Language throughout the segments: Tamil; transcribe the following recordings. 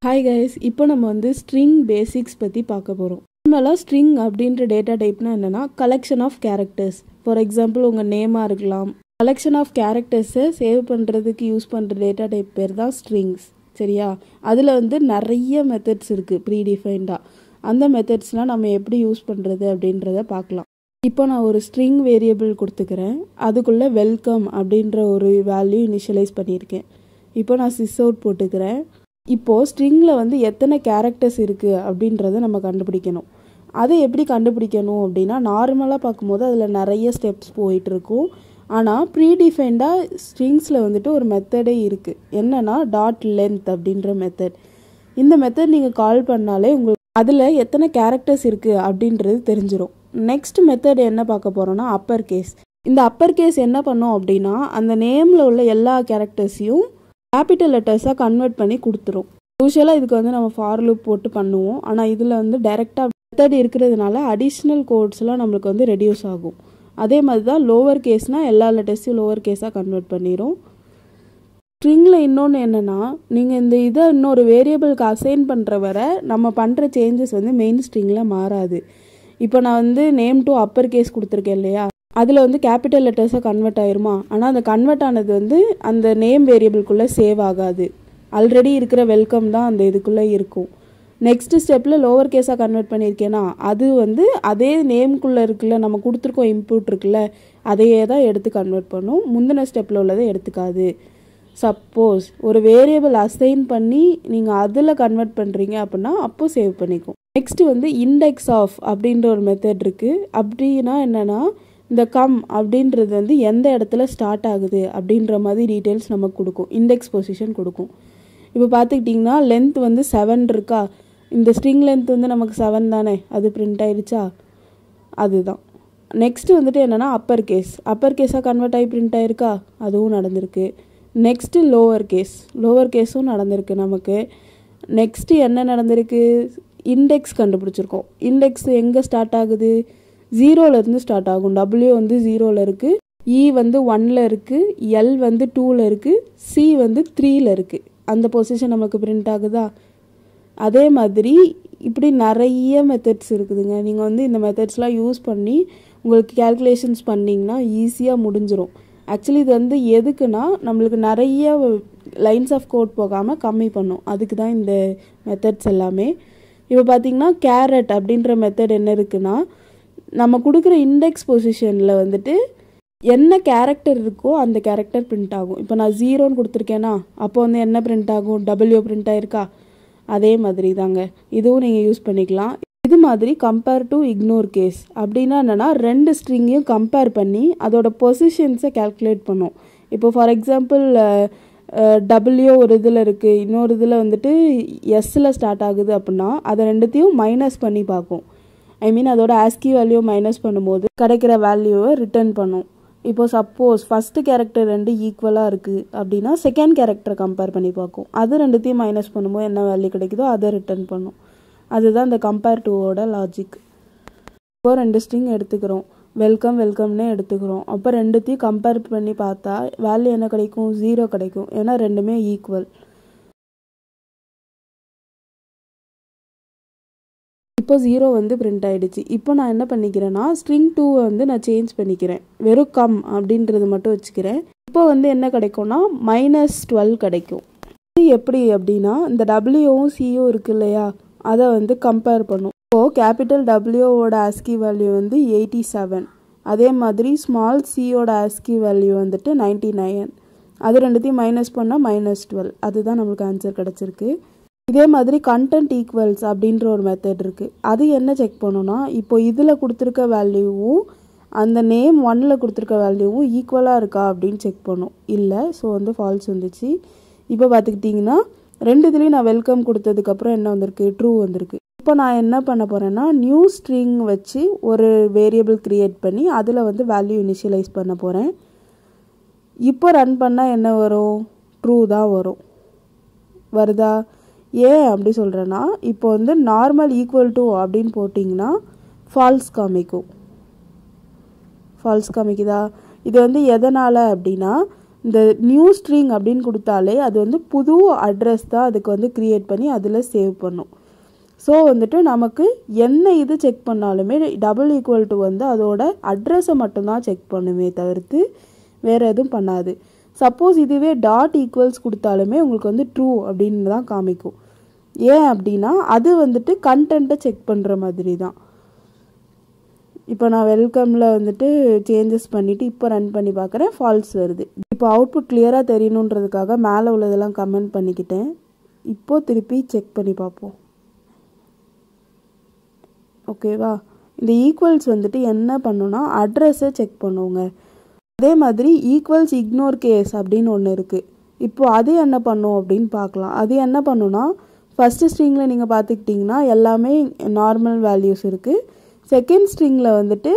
ஹாய் கைஸ், இப்போ நம்ம வந்து ஸ்ட்ரிங் பேசிக்ஸ் பற்றி பார்க்க போகிறோம். நார்மலாக ஸ்ட்ரிங் அப்படின்ற டேட்டா டைப்னா என்னென்னா collection of characters. For example உங்கள் நேமாக இருக்கலாம். கலெக்ஷன் ஆஃப் கேரக்டர்ஸை சேவ் பண்ணுறதுக்கு யூஸ் பண்ணுற டேட்டா டைப் பேர் தான் ஸ்ட்ரிங்ஸ். சரியா? அதில் வந்து நிறைய மெத்தட்ஸ் இருக்குது ப்ரீடிஃபைன்டாக. அந்த மெத்தட்ஸ்லாம் நம்ம எப்படி யூஸ் பண்ணுறது அப்படின்றத பார்க்கலாம். இப்போ நான் ஒரு ஸ்ட்ரிங் வேரியபிள் கொடுத்துக்கிறேன். அதுக்குள்ளே வெல்கம் அப்படின்ற ஒரு வேல்யூ இனிஷியலைஸ் பண்ணியிருக்கேன். இப்போ நான் சிஸ் அவுட் போட்டுக்கிறேன். இப்போது ஸ்ட்ரிங்கில் வந்து எத்தனை கேரக்டர்ஸ் இருக்குது அப்படின்றத நம்ம கண்டுபிடிக்கணும். அதை எப்படி கண்டுபிடிக்கணும் அப்படின்னா, நார்மலாக பார்க்கும்போது அதில் நிறைய ஸ்டெப்ஸ் போயிட்டுருக்கும். ஆனால் ப்ரீடிஃபைன்டாக ஸ்ட்ரிங்ஸில் வந்துட்டு ஒரு மெத்தடே இருக்குது. என்னென்னா .length அப்படின்ற மெத்தட். இந்த மெத்தட் நீங்கள் கால் பண்ணாலே உங்களுக்கு அதில் எத்தனை கேரக்டர்ஸ் இருக்குது அப்படின்றது தெரிஞ்சிடும். நெக்ஸ்ட் மெத்தட் என்ன பார்க்க போகிறோன்னா அப்பர் கேஸ். இந்த அப்பர் கேஸ் என்ன பண்ணோம் அப்படின்னா, அந்த நேமில் உள்ள எல்லா கேரக்டர்ஸையும் கேபிட்டல் லெட்டர்ஸாக கன்வெர்ட் பண்ணி கொடுத்துரும். யூஸ்வலாக இதுக்கு வந்து நம்ம ஃபார் லூப் போட்டு பண்ணுவோம். ஆனால் இதில் வந்து டைரெக்டாக மெத்தட் இருக்கிறதுனால அடிஷ்னல் கோட்ஸ்லாம் நம்மளுக்கு வந்து ரெடியூஸ் ஆகும். அதே மாதிரி தான் லோவர் கேஸ்னால் எல்லா லெட்டர்ஸையும் லோவர் கேஸாக கன்வெர்ட் பண்ணிடும். ஸ்ட்ரிங்கில் இன்னொன்று என்னென்னா, நீங்கள் இந்த இதை இன்னொரு வேரியபிளுக்கு அசைன் பண்ணுற வரை நம்ம பண்ணுற சேஞ்சஸ் வந்து மெயின் ஸ்ட்ரிங்கில் மாறாது. இப்போ நான் வந்து நேம் டு அப்பர் கேஸ் கொடுத்துருக்கேன் இல்லையா, அதில் வந்து கேபிட்டல் லெட்டர்ஸாக கன்வெர்ட் ஆயிருமா? ஆனால் அந்த கன்வெர்ட் ஆனது வந்து அந்த நேம் வேரியபிள்குள்ளே சேவ் ஆகாது. ஆல்ரெடி இருக்கிற வெல்கம் தான் அந்த இதுக்குள்ளே இருக்கும். நெக்ஸ்ட் ஸ்டெப்பில் லோவர் கேஸாக கன்வெர்ட் பண்ணியிருக்கேன்னா அது வந்து அதே நேம்குள்ளே இருக்குல்ல, நம்ம கொடுத்துருக்கோம் இன்புட் இருக்குல்ல, அதையே தான் எடுத்து கன்வெர்ட் பண்ணும். முந்தின ஸ்டெப்பில் உள்ளதை எடுத்துக்காது. சப்போஸ் ஒரு வேரியபிள் அசைன் பண்ணி நீங்கள் அதில் கன்வெர்ட் பண்ணுறீங்க அப்படின்னா அப்போது சேவ் பண்ணிக்கும். நெக்ஸ்ட்டு வந்து இண்டெக்ஸ் ஆஃப் அப்படின்ற ஒரு மெத்தட் இருக்குது. அப்படின்னா என்னென்னா, இந்த கம் அப்படின்றது வந்து எந்த இடத்துல ஸ்டார்ட் ஆகுது அப்படின்ற மாதிரி டீட்டெயில்ஸ் நமக்கு கொடுக்கும். இண்டெக்ஸ் பொசிஷன் கொடுக்கும். இப்போ பார்த்துக்கிட்டிங்கன்னா லென்த் வந்து 7 இருக்கா, இந்த ஸ்ட்ரிங் லென்த் வந்து நமக்கு 7 தானே, அது பிரிண்ட் ஆயிடுச்சா, அதுதான். நெக்ஸ்ட்டு வந்துட்டு என்னென்னா அப்பர் கேஸ். அப்பர் கேஸாக கன்வெர்ட் ஆகி பிரிண்ட் ஆயிருக்கா, அதுவும் நடந்திருக்கு. நெக்ஸ்ட்டு லோவர் கேஸும் நடந்திருக்கு நமக்கு. நெக்ஸ்ட்டு என்ன நடந்திருக்கு, இண்டெக்ஸ் கண்டுபிடிச்சிருக்கோம். இண்டெக்ஸ் எங்கே ஸ்டார்ட் ஆகுது, 0லேருந்து ஸ்டார்ட் ஆகும். W வந்து 0ல் இருக்குது, E வந்து 1ல் இருக்குது, L வந்து 2ல் இருக்குது, C வந்து 3ல் இருக்குது. அந்த பொசிஷன் நமக்கு பிரிண்ட் ஆகுதா? அதே மாதிரி இப்படி நிறைய மெத்தட்ஸ் இருக்குதுங்க. நீங்கள் வந்து இந்த மெத்தட்ஸ்லாம் யூஸ் பண்ணி உங்களுக்கு கேல்குலேஷன்ஸ் பண்ணிங்கன்னா ஈஸியாக முடிஞ்சிடும். ஆக்சுவலி இது வந்து எதுக்குன்னா, நம்மளுக்கு நிறைய லைன்ஸ் ஆஃப் கோட் போகாமல் கம்மி பண்ணும். அதுக்கு தான் இந்த மெத்தட்ஸ் எல்லாமே. இப்போ பார்த்திங்கன்னா கேரட் அப்படின்ற மெத்தட் என்ன இருக்குன்னா, நம்ம கொடுக்குற இண்டெக்ஸ் பொசிஷனில் வந்துட்டு என்ன கேரக்டர் இருக்கோ அந்த கேரக்டர் பிரிண்ட் ஆகும். இப்போ நான் 0ன்னு கொடுத்துருக்கேன்னா அப்போ வந்து என்ன பிரிண்ட் ஆகும், W பிரிண்ட் ஆயிருக்கா. அதே மாதிரி தாங்க இதுவும் நீங்கள் யூஸ் பண்ணிக்கலாம். இது மாதிரி கம்பேர் டு இக்னோர் கேஸ் அப்படின்னா என்னென்னா, 2 ஸ்ட்ரிங்கையும் கம்பேர் பண்ணி அதோட பொசிஷன்ஸை கேல்குலேட் பண்ணும். இப்போ ஃபார் எக்ஸாம்பிள் W ஒரு இதில் இருக்குது, இன்னொரு இதில் வந்துட்டு எஸ்ஸில் ஸ்டார்ட் ஆகுது அப்படின்னா அதை ரெண்டுத்தையும் மைனஸ் பண்ணி பார்க்கும். அதோட ஆஸ்கி வேல்யூ மைனஸ் பண்ணும்போது கிடைக்கிற வேல்யூவை ரிட்டர்ன் பண்ணும். இப்போ சப்போஸ் ஃபஸ்ட்டு கேரக்டர் 2 ஈக்குவலாக இருக்குது அப்படின்னா செகண்ட் கேரக்டரை கம்பேர் பண்ணி பார்க்கும். அது ரெண்டுத்தையும் மைனஸ் பண்ணும்போது என்ன வேல்யூ கிடைக்குதோ அதை ரிட்டர்ன் பண்ணும். அதுதான் இந்த கம்பேர் டுவோட லாஜிக். இப்போ 2 ஸ்ட்ரிங் எடுத்துக்கிறோம், வெல்கம்னே எடுத்துக்கிறோம். அப்போ ரெண்டுத்தையும் கம்பேர் பண்ணி பார்த்தா வேல்யூ என்ன கிடைக்கும், 0 கிடைக்கும். ஏன்னா ரெண்டுமே ஈக்குவல். இப்போ 0 வந்து பிரிண்ட் ஆகிடுச்சு. இப்போ நான் என்ன பண்ணிக்கிறேன்னா, ஸ்ட்ரிங் 2 வந்து நான் சேஞ்ச் பண்ணிக்கிறேன். வெறும் கம் அப்படின்றது மட்டும் வச்சுக்கிறேன். இப்போ வந்து என்ன கிடைக்கும்னா -12 கிடைக்கும். இது எப்படி அப்படின்னா, இந்த டபிள்யூவும் சியும் இருக்கு இல்லையா, அதை வந்து கம்பேர் பண்ணும். இப்போது கேபிட்டல் டபிள்யூவோட ஆஸ்கி வேல்யூ வந்து 87, அதே மாதிரி ஸ்மால் சியோட ஆஸ்கி வேல்யூ வந்துட்டு 99. அது ரெண்டுத்தையும் மைனஸ் பண்ணால் -12. அதுதான் நம்மளுக்கு ஆன்சர் கிடச்சிருக்கு. இதே மாதிரி கண்டென்ட் ஈக்குவல்ஸ் அப்படின்ற ஒரு மெத்தட் இருக்குது. அது என்ன செக் பண்ணோன்னா, இப்போ இதில் கொடுத்துருக்க வேல்யூவும் அந்த நேம் 1ல் கொடுத்துருக்க வேல்யூவும் ஈக்குவலாக இருக்கா அப்படின்னு செக் பண்ணும். இல்லை, ஸோ வந்து ஃபால்ஸ் வந்துச்சு. இப்போ பார்த்துக்கிட்டிங்கன்னா 2 இதுலேயும் நான் வெல்கம் கொடுத்ததுக்கப்புறம் என்ன வந்திருக்கு, ட்ரூ வந்திருக்கு. இப்போ நான் என்ன பண்ண போகிறேன்னா, நியூ ஸ்ட்ரிங் வச்சு ஒரு வேரியபிள் க்ரியேட் பண்ணி அதில் வந்து வேல்யூ இனிஷியலைஸ் பண்ண போகிறேன். இப்போ ரன் பண்ணால் என்ன வரும், ட்ரூ தான் வரும். வருதா? ஏன் அப்படி சொல்கிறேன்னா, இப்போ வந்து நார்மல் ஈக்குவல் டு அப்படின்னு போட்டிங்கன்னா ஃபால்ஸ் காமிக்குதா? இது வந்து எதனால் அப்படின்னா, இந்த நியூ ஸ்ட்ரிங் அப்படின்னு கொடுத்தாலே அது வந்து புது அட்ரஸ் தான் அதுக்கு வந்து க்ரியேட் பண்ணி அதில் சேவ் பண்ணும். ஸோ வந்துட்டு நமக்கு என்ன இது செக் பண்ணாலுமே டபுள் ஈக்குவல் டு வந்து அதோட அட்ரஸை மட்டும்தான் செக் பண்ணுமே தவிர்த்து வேறு எதுவும் பண்ணாது. சப்போஸ் இதுவே டாட் ஈக்குவல்ஸ் கொடுத்தாலுமே உங்களுக்கு வந்து ட்ரூ அப்படின்னு தான் காமிக்கும். ஏன் அப்படின்னா அது வந்துட்டு கண்டென்ட்டை செக் பண்ணுற மாதிரி தான். இப்போ நான் வெல்கமில் வந்துட்டு சேஞ்சஸ் பண்ணிவிட்டு இப்போ ரன் பண்ணி பார்க்குறேன், ஃபால்ஸ் வருது. இப்போ அவுட்புட் கிளியராக தெரியணுன்றதுக்காக மேலே உள்ளதெல்லாம் கமெண்ட் பண்ணிக்கிட்டேன். இப்போது திருப்பி செக் பண்ணி பார்ப்போம். ஓகேவா? இந்த ஈக்குவல்ஸ் வந்துட்டு என்ன பண்ணுன்னா அட்ரஸை செக் பண்ணுவோங்க. அதே மாதிரி ஈக்குவல்ஸ் இக்னோர் கேஸ் அப்படின்னு ஒன்று இருக்குது. இப்போது அது என்ன பண்ணும் அப்படின்னு பார்க்கலாம். அது என்ன பண்ணுன்னா ஃபஸ்ட்டு ஸ்ட்ரிங்கில் நீங்கள் பார்த்துக்கிட்டிங்கன்னா எல்லாமே நார்மல் வேல்யூஸ் இருக்குது. செகண்ட் ஸ்ட்ரிங்கில் வந்துட்டு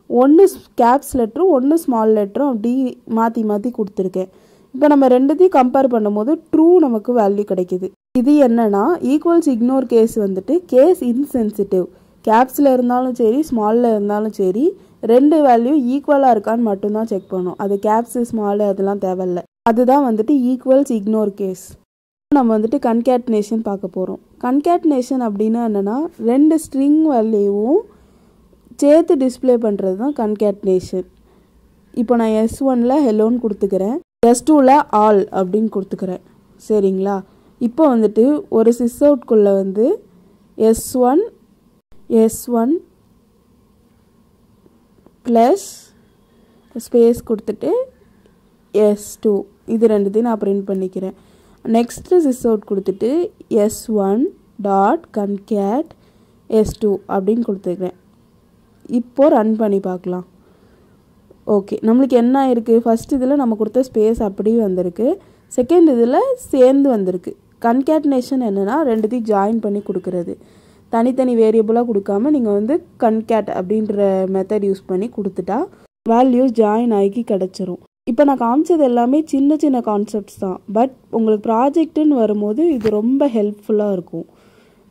ஒன்று கேப்ஸ் லெட்டரும் ஒன்று ஸ்மால் லெட்டரும் அப்படி மாற்றி மாற்றி கொடுத்துருக்கேன். இப்போ நம்ம ரெண்டுத்தையும் கம்பேர் பண்ணும்போது ட்ரூ நமக்கு வேல்யூ கிடைக்கிது. இது என்னன்னா ஈக்குவல்ஸ் இக்னோர் கேஸ் வந்துட்டு கேஸ் இன்சென்சிட்டிவ். கேப்ஸில் இருந்தாலும் சரி ஸ்மாலில் இருந்தாலும் சரி ரெண்டு வேல்யூ ஈக்குவலாக இருக்கான்னு மட்டும்தான் செக் பண்ணும். அது கேப்ஸு ஸ்மாலு அதெல்லாம் தேவையில்லை. அதுதான் வந்துட்டு ஈக்குவல்ஸ் இக்னோர் கேஸ். நம்ம வந்துட்டு கன்கேட்னேஷன் பார்க்க போகிறோம். கன்கேட்னேஷன் அப்படின்னா என்னென்னா ரெண்டு ஸ்ட்ரிங் வேல்யூவும் சேர்த்து டிஸ்பிளே பண்ணுறது தான் கன்கேட்னேஷன். இப்போ நான் S1ல் ஹெலோன்னு கொடுத்துக்கிறேன், S2ல் ஆல் அப்படின்னு கொடுத்துக்கிறேன். சரிங்களா? இப்போ வந்துட்டு ஒரு சிஸ் அவுட்குள்ளே வந்து S1 ப்ளஸ் ஸ்பேஸ் கொடுத்துட்டு S2 இது ரெண்டுத்தையும் நான் பிரிண்ட் பண்ணிக்கிறேன். நெக்ஸ்ட்டு சிஸ் அவுட் கொடுத்துட்டு S1 டாட் கன்கேட் S2 அப்படின்னு கொடுத்துக்கிறேன். இப்போ ரன் பண்ணி பார்க்கலாம். ஓகே, நம்மளுக்கு என்ன இருக்குது? ஃபஸ்ட் இதில் நம்ம கொடுத்த ஸ்பேஸ் அப்படியே வந்திருக்கு. செகண்ட் இதில் சேர்ந்து வந்திருக்கு. கன்கேட்னேஷன் என்னென்னா ரெண்டுத்தையும் ஜாயின் பண்ணி கொடுக்குறது. தனித்தனி வேரியபிளாக கொடுக்காம நீங்கள் வந்து கன்கேட் அப்படின்ற மெத்தட் யூஸ் பண்ணி கொடுத்துட்டா வேல்யூஸ் ஜாயின் ஆகி கிடச்சிரும். இப்போ நான் காமிச்சது எல்லாமே சின்ன சின்ன கான்செப்ட்ஸ் தான். பட் உங்களுக்கு ப்ராஜெக்ட்டுன்னு வரும்போது இது ரொம்ப ஹெல்ப்ஃபுல்லாக இருக்கும்.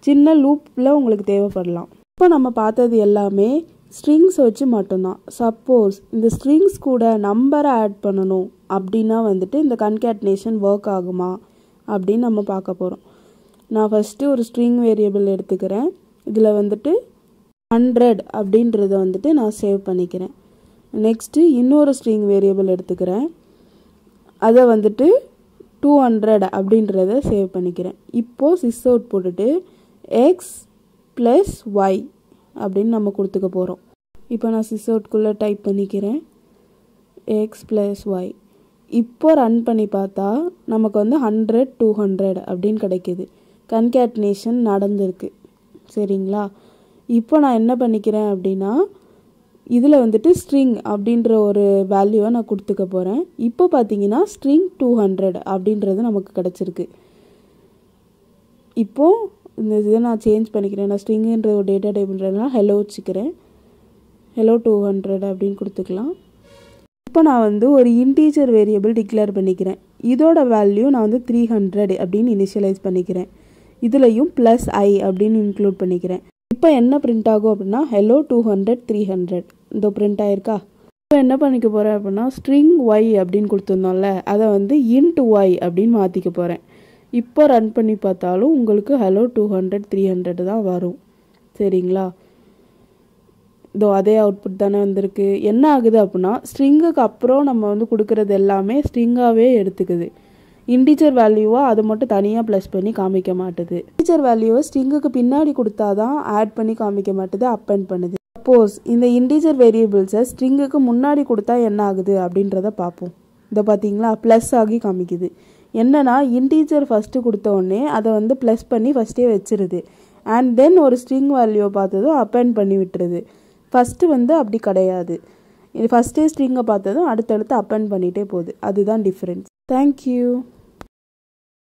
சின்ன லூப்பில் உங்களுக்கு தேவைப்படலாம். இப்போ நம்ம பார்த்தது எல்லாமே ஸ்ட்ரிங்ஸ் வச்சு மட்டும்தான். சப்போஸ் இந்த ஸ்ட்ரிங்ஸ் கூட நம்பரை ஆட் பண்ணணும் அப்படின்னா வந்துட்டு இந்த கன்கேட்னேஷன் ஒர்க் ஆகுமா அப்படின்னு நம்ம பார்க்க போகிறோம். நான் ஃபஸ்ட்டு ஒரு ஸ்ட்ரிங் வேரியபிள் எடுத்துக்கிறேன். இதில் வந்துட்டு 100 அப்படின்றத வந்துட்டு நான் சேவ் பண்ணிக்கிறேன். நெக்ஸ்ட்டு இன்னொரு ஸ்ட்ரிங் வேரியபிள் எடுத்துக்கிறேன். அதை வந்துட்டு 200 அப்படின்றத சேவ் பண்ணிக்கிறேன். இப்போது சிஸ் அவுட் போட்டுட்டு எக்ஸ் ப்ளஸ் ஒய் அப்படின்னு நம்ம கொடுத்துக்க போகிறோம். இப்போ நான் சிஸ் அவுட்குள்ளே டைப் பண்ணிக்கிறேன் எக்ஸ் ப்ளஸ் ஒய். இப்போ ரன் பண்ணி பார்த்தா நமக்கு வந்து 100 200 அப்படின்னு கிடைக்கிது. கன்கேட்னேஷன் நடந்திருக்கு. சரிங்களா? இப்போ நான் என்ன பண்ணிக்கிறேன் அப்படின்னா இதில் வந்துட்டு ஸ்ட்ரிங் அப்படின்ற ஒரு வேல்யூவை நான் கொடுத்துக்க போகிறேன். இப்போ பார்த்தீங்கன்னா ஸ்ட்ரிங் 200 அப்படின்றது நமக்கு கிடச்சிருக்கு. இப்போது இந்த இதை நான் சேஞ்ச் பண்ணிக்கிறேன். நான் ஸ்ட்ரிங்குன்ற ஒரு டேட்டா டைப்ன்றதுனால ஹெலோ வச்சுக்கிறேன். ஹெலோ 200 அப்படின்னு கொடுத்துக்கலாம். இப்போ நான் வந்து ஒரு இன்டீஜர் வேரியபிள் டிக்ளேர் பண்ணிக்கிறேன். இதோட வேல்யூ நான் வந்து 300 அப்படின்னு இனிஷியலைஸ் பண்ணிக்கிறேன். இதுலையும் ப்ளஸ் ஐ அப்படின்னு இன்க்ளூட் பண்ணிக்கிறேன். இப்போ என்ன பிரிண்ட் ஆகும் அப்படின்னா ஹெலோ 200 300 இந்த பிரிண்ட் ஆயிருக்கா? இப்போ என்ன பண்ணிக்க போகிறேன் அப்படின்னா ஸ்ட்ரிங் ஒய் அப்படின்னு கொடுத்துருந்தோம்ல அதை வந்து இன்ட் ஒய் அப்படின்னு மாற்றிக்க போகிறேன். இப்போ ரன் பண்ணி பார்த்தாலும் உங்களுக்கு ஹெலோ 200 300 தான் வரும். சரிங்களா? இதோ அதே அவுட்புட் தானே வந்திருக்கு. என்ன ஆகுது அப்படின்னா ஸ்ட்ரிங்குக்கு அப்புறம் நம்ம வந்து கொடுக்குறது எல்லாமே ஸ்ட்ரிங்காகவே எடுத்துக்குது. இன்டீஜர் வேல்யூவாக அதை மட்டும் தனியாக ப்ளஸ் பண்ணி காமிக்க மாட்டுது. இன்டீஜர் வேல்யூவை ஸ்ட்ரிங்குக்கு பின்னாடி கொடுத்தா தான் ஆட் பண்ணி காமிக்க மாட்டுது, அப்பெண்ட் பண்ணுது. சப்போஸ் இந்த இன்டீஜர் வேரியபிள்ஸை ஸ்ட்ரிங்குக்கு முன்னாடி கொடுத்தா என்ன ஆகுது அப்படின்றத பார்ப்போம். இதை பார்த்தீங்களா? ப்ளஸ் ஆகி காமிக்குது. என்னன்னா இன்டீஜர் ஃபஸ்ட்டு கொடுத்த உடனே அதை வந்து ப்ளஸ் பண்ணி ஃபஸ்ட்டே வச்சிருது. அண்ட் தென் ஒரு ஸ்ட்ரிங் வேல்யூவை பார்த்ததும் அப்பெண்ட் பண்ணி விட்டுருது. ஃபஸ்ட்டு வந்து அப்படி கிடையாது. ஃபஸ்ட்டே ஸ்ட்ரிங்கை பார்த்ததும் அடுத்தடுத்து அப்பெண்ட் பண்ணிகிட்டே போகுது. அதுதான் டிஃப்ரென்ஸ். தேங்க்யூ.